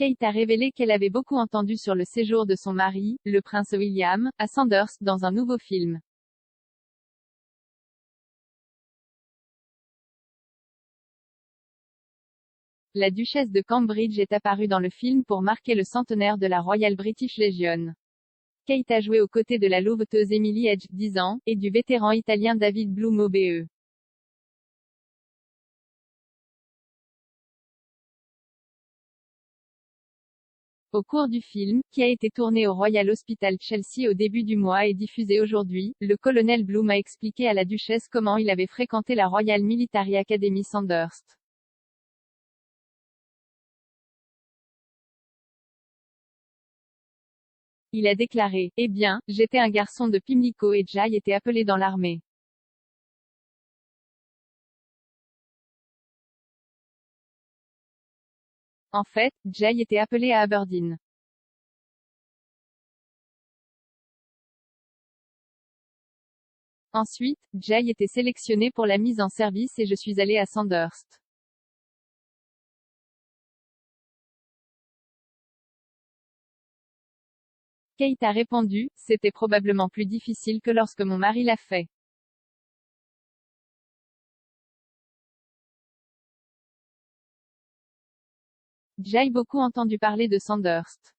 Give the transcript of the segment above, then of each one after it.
Kate a révélé qu'elle avait beaucoup entendu sur le séjour de son mari, le prince William, à Sandhurst dans un nouveau film. La duchesse de Cambridge est apparue dans le film pour marquer le centenaire de la Royal British Legion. Kate a joué aux côtés de la louveteuse Emily Edge, 10 ans, et du vétéran italien David Bloom OBE. Au cours du film, qui a été tourné au Royal Hospital Chelsea au début du mois et diffusé aujourd'hui, le colonel Bloom a expliqué à la duchesse comment il avait fréquenté la Royal Military Academy Sandhurst. Il a déclaré: Eh bien, j'étais un garçon de Pimlico et Jay était appelé dans l'armée. En fait, Jay était appelé à Aberdeen. Ensuite, Jay était sélectionné pour la mise en service et je suis allé à Sandhurst. Kate a répondu: C'était probablement plus difficile que lorsque mon mari l'a fait. J'ai beaucoup entendu parler de Sandhurst.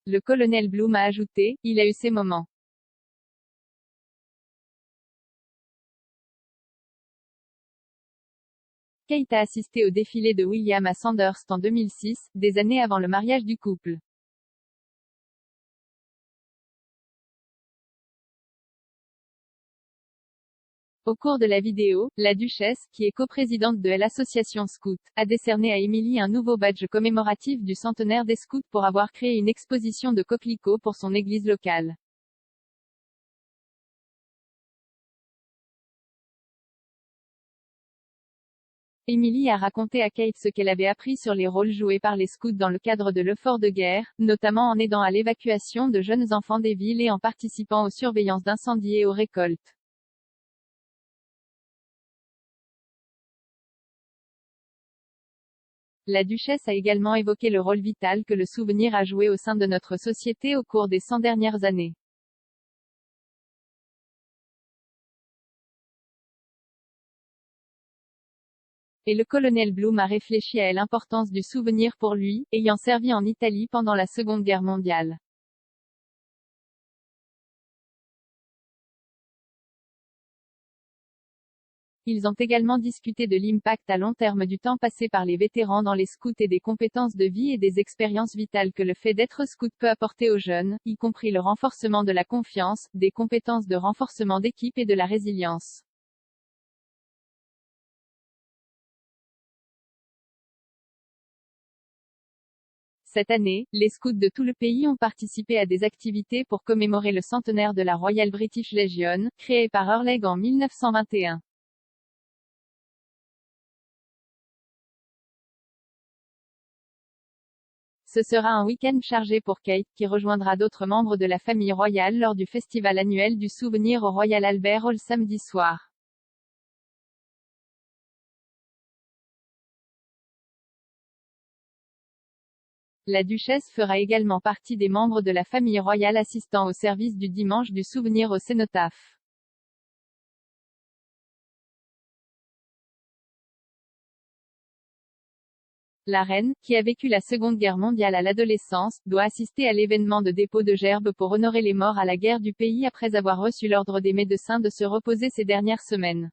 Le colonel Bloom a ajouté: Il a eu ses moments. Kate a assisté au défilé de William à Sandhurst en 2006, des années avant le mariage du couple. Au cours de la vidéo, la duchesse, qui est coprésidente de l'association Scout, a décerné à Emily un nouveau badge commémoratif du centenaire des Scouts pour avoir créé une exposition de coquelicots pour son église locale. Emily a raconté à Kate ce qu'elle avait appris sur les rôles joués par les scouts dans le cadre de l'effort de guerre, notamment en aidant à l'évacuation de jeunes enfants des villes et en participant aux surveillances d'incendies et aux récoltes. La duchesse a également évoqué le rôle vital que le souvenir a joué au sein de notre société au cours des 100 dernières années. Et le colonel Bloom a réfléchi à l'importance du souvenir pour lui, ayant servi en Italie pendant la Seconde Guerre mondiale. Ils ont également discuté de l'impact à long terme du temps passé par les vétérans dans les scouts et des compétences de vie et des expériences vitales que le fait d'être scout peut apporter aux jeunes, y compris le renforcement de la confiance, des compétences de renforcement d'équipe et de la résilience. Cette année, les scouts de tout le pays ont participé à des activités pour commémorer le centenaire de la Royal British Legion, créée par Earl Legge en 1921. Ce sera un week-end chargé pour Kate, qui rejoindra d'autres membres de la famille royale lors du festival annuel du souvenir au Royal Albert Hall samedi soir. La duchesse fera également partie des membres de la famille royale assistant au service du dimanche du souvenir au cénotaphe. La reine, qui a vécu la Seconde Guerre mondiale à l'adolescence, doit assister à l'événement de dépôt de gerbes pour honorer les morts à la guerre du pays après avoir reçu l'ordre des médecins de se reposer ces dernières semaines.